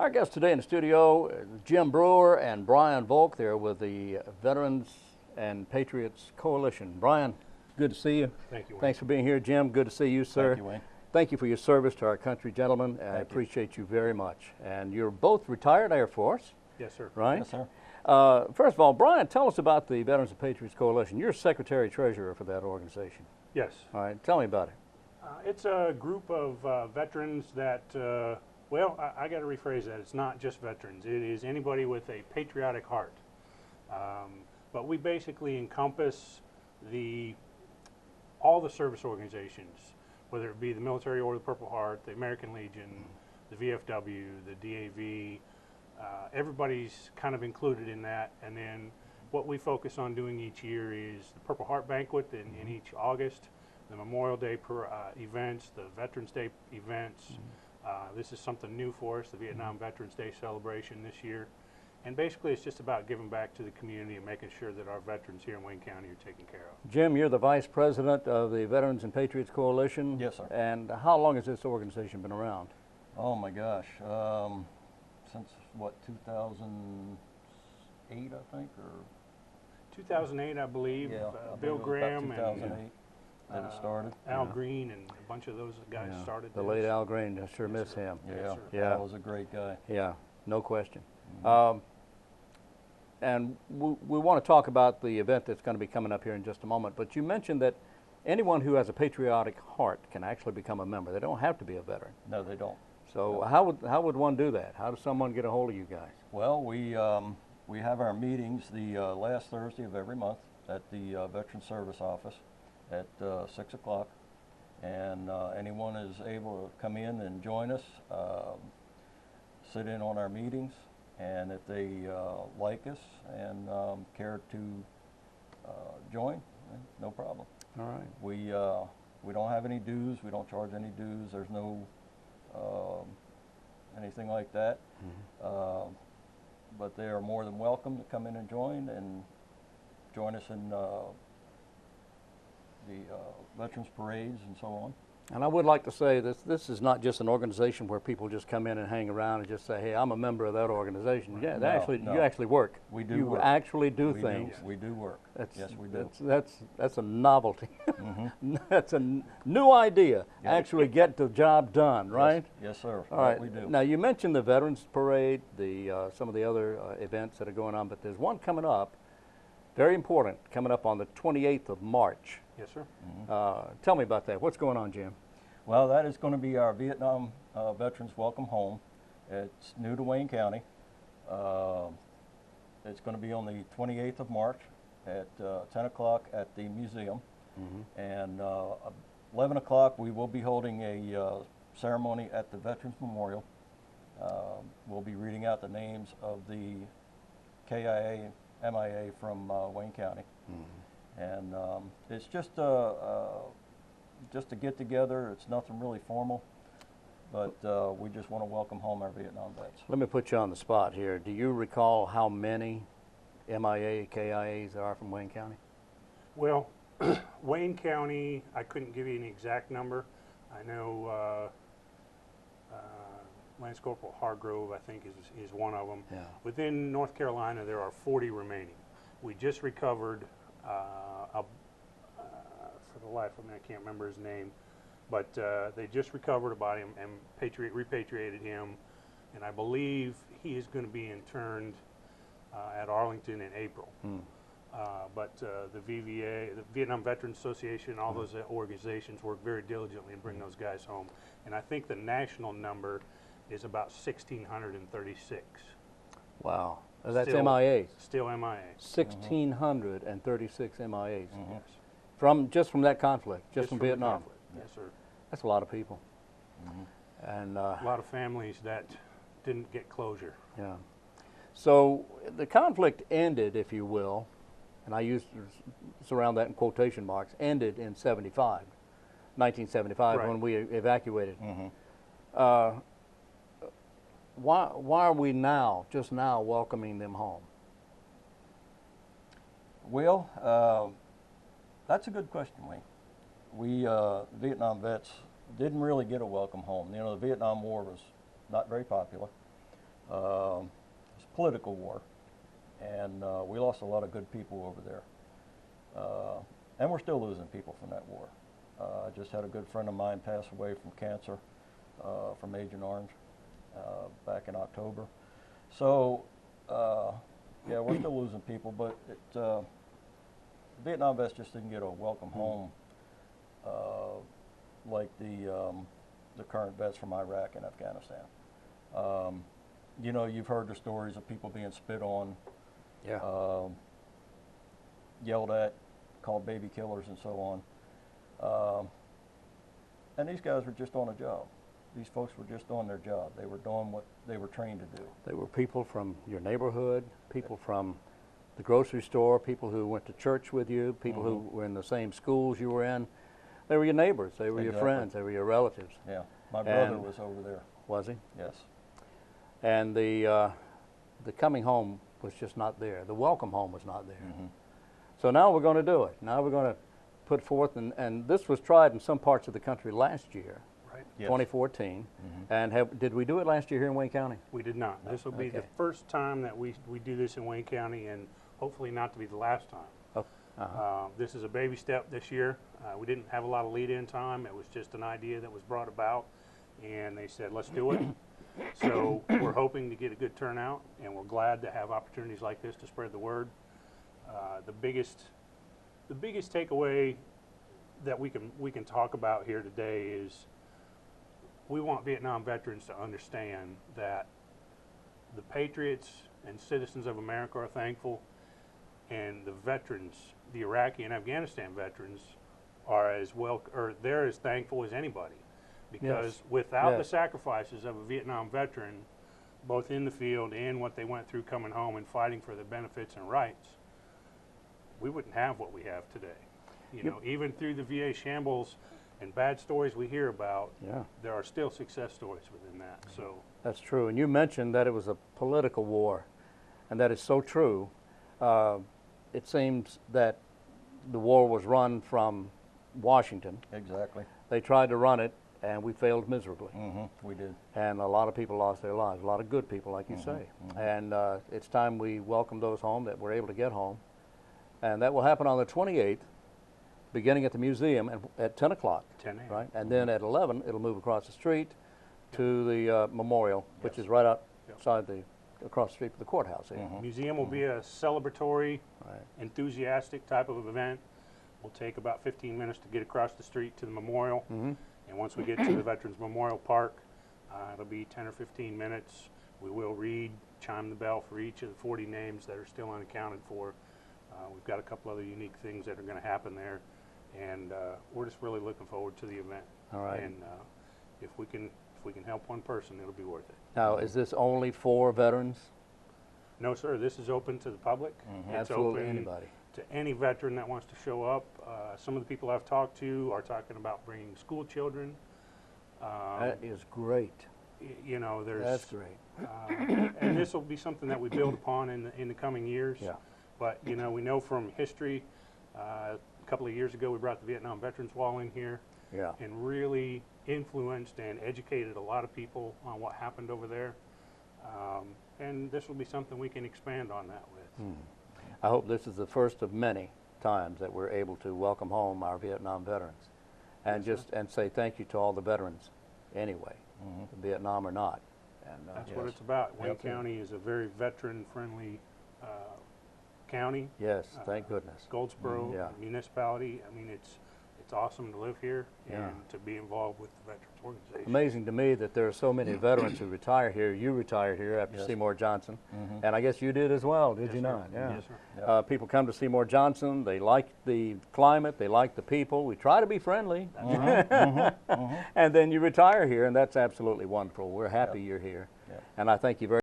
Our guests today in the studio, Jim Brewer and Brian Volk. They're with the Veterans and Patriots Coalition. Brian, good to see you. Thank you, Wayne. Thanks for being here. Jim, good to see you, sir. Thank you, Wayne. Thank you for your service to our country, gentlemen. I appreciate you very much. And you're both retired Air Force, Yes, sir. right? Yes, sir. First of all, Brian, tell us about the Veterans and Patriots Coalition. You're Secretary-Treasurer for that organization. Yes. All right, tell me about it. It's a group of veterans that, well, I got to rephrase that. It's not just veterans. It is anybody with a patriotic heart. But we basically encompass all the service organizations, whether it be the Military Order of the Purple Heart, the American Legion, the VFW, the DAV. Everybody's kind of included in that. And then what we focus on doing each year is the Purple Heart Banquet in each August, the Memorial Day events, the Veterans Day events. This is something new for us, the Vietnam Veterans Day celebration this year. And basically it's just about giving back to the community and making sure that our veterans here in Wayne County are taken care of. Jim, you're the Vice President of the Veterans and Patriots Coalition. Yes, sir. And how long has this organization been around? Oh my gosh, since what, 2008, I think, or 2008, I believe. yeah, I Bill believe it was about Graham 2008 and that it started. Al Green and a bunch of those guys started The this. late Al Green, I sure miss sir. him. Yeah, Yes, sir. Yeah. Al was a great guy. Yeah, no question. And we want to talk about the event that's going to be coming up here in just a moment, but you mentioned that anyone who has a patriotic heart can actually become a member. They don't have to be a veteran. No, they don't. So how would one do that? How does someone get a hold of you guys? Well, we have our meetings the last Thursday of every month at the Veteran Service Office at 6 o'clock, and anyone is able to come in and join us, sit in on our meetings, and if they like us and care to join, no problem. All right. We don't have any dues. We don't charge any dues. There's no anything like that. But they are more than welcome to come in and join us in the veterans parades and so on. And I would like to say this is not just an organization where people just come in and hang around and just say, hey, I'm a member of that organization. Yeah, No, you actually work. We do you work. actually do We things. We do work. Yes, we do. That's a novelty. That's a new idea. Yeah. Actually get the job done, right? Yes, sir. All right. We do. Now you mentioned the Veterans Parade, some of the other events that are going on, but there's one coming up, very important, coming up on the 28th of March. Yes, sir. Tell me about that. What's going on, Jim? Well, that is going to be our Vietnam Veterans Welcome Home. It's new to Wayne County. It's going to be on the 28th of March at 10 o'clock at the museum. And 11 o'clock we will be holding a ceremony at the Veterans Memorial. We'll be reading out the names of the KIA, MIA from Wayne County. And it's just a get together. It's nothing really formal, but we just want to welcome home our Vietnam vets. Let me put you on the spot here. Do you recall how many MIA, KIAs there are from Wayne County? Well, Wayne County, I couldn't give you an exact number. I know Lance Corporal Hargrove, I think, is one of them. Yeah. Within North Carolina, there are 40 remaining. We just recovered, for the life of me, I can't remember his name, but they just recovered a body and repatriated him, and I believe he is going to be interned at Arlington in April. But the VVA, the Vietnam Veterans Association, all those organizations work very diligently to bring those guys home. And I think the national number is about 1,636. Wow. That's Still- MIAs. Still MIA. 1,636 MIAs. Yes. Just from that conflict, just from the Vietnam. conflict. Yes, sir. That's a lot of people. And A lot of families that didn't get closure. yeah. So the conflict ended, if you will, and I used to surround that in quotation marks, ended in 1975, Right. when we evacuated. Why are we just now welcoming them home? Well, that's a good question, Wayne. We Vietnam vets didn't really get a welcome home. You know, the Vietnam War was not very popular, It's a political war, and we lost a lot of good people over there. And we're still losing people from that war. I just had a good friend of mine pass away from cancer from Agent Orange back in October. So, yeah, we're still losing people, but the Vietnam vets just didn't get a welcome home like the current vets from Iraq and Afghanistan. You know, you've heard the stories of people being spit on, Yeah. yelled at, called baby killers, and so on. And these guys were just on a job. These folks were just doing their job. They were doing what they were trained to do. They were people from your neighborhood, people from the grocery store, people who went to church with you, people who were in the same schools you were in. They were your neighbors. They were your Exactly. friends. They were your relatives. Yeah, my brother And- was over there. Was he? Yes. And the coming home was just not there. The welcome home was not there. So now we're going to do it. Now we're going to put forth, and this was tried in some parts of the country last year, Right. Yes. 2014. And did we do it last year here in Wayne County? We did not. This will be the Okay. first time that we do this in Wayne County, and hopefully not to be the last time. Oh, This is a baby step this year. We didn't have a lot of lead-in time. It was just an idea that was brought about, and they said, let's do it. So we're hoping to get a good turnout, and we're glad to have opportunities like this to spread the word. The biggest takeaway that we can talk about here today is we want Vietnam veterans to understand that the patriots and citizens of America are thankful, and the veterans, the Iraqi and Afghanistan veterans, are as well, or they're as thankful as anybody, because Yes. without the Yes. sacrifices of a Vietnam veteran, both in the field and what they went through coming home and fighting for their benefits and rights, we wouldn't have what we have today. You know, even through the VA shambles and bad stories we hear about, Yeah, there are still success stories within that. So that's true. And you mentioned that it was a political war, and that is so true. It seems that the war was run from Washington. Exactly. They tried to run it, and we failed miserably. We did. And a lot of people lost their lives, a lot of good people, like you say. And it's time we welcome those home that were able to get home. And that will happen on the 28th, beginning at the museum at 10 o'clock. 10 a.m. Right? And then at 11, it'll move across the street to the memorial, which Yes. is right outside across the street from the courthouse here. Museum will be a celebratory, Right. enthusiastic type of event. Will take about 15 minutes to get across the street to the memorial. And once we get to the Veterans Memorial Park, it'll be 10 or 15 minutes. We will chime the bell for each of the 40 names that are still unaccounted for. We've got a couple other unique things that are going to happen there. And we're just really looking forward to the event. All right. And if we can help one person, it'll be worth it. Now, is this only for veterans? No, sir. This is open to the public. It's Absolutely open anybody. to any veteran that wants to show up. Some of the people I've talked to are talking about bringing school children. That is great. You know, there's That's great. and this will be something that we build upon in the coming years. Yeah. But you know, we know from history. A couple of years ago, we brought the Vietnam Veterans Wall in here. Yeah. And really influenced and educated a lot of people on what happened over there. And this will be something we can expand on that with. I hope this is the first of many times that we're able to welcome home our Vietnam veterans, and and say thank you to all the veterans anyway, Vietnam or not. And That's what it's about. Wayne County is a very veteran-friendly county. yes, thank goodness. Goldsboro Yeah. municipality. I mean, it's awesome to live here and Yeah. to be involved with the veterans organization. Amazing to me that there are so many veterans who retire here. You retired here after Yes. Seymour Johnson, and I guess you did as well, did Yes, you sir. not? Yeah. Yes, sir. People come to Seymour Johnson. They like the climate. They like the people. We try to be friendly, and then you retire here, and that's absolutely wonderful. We're happy you're here, Yeah. and I thank you very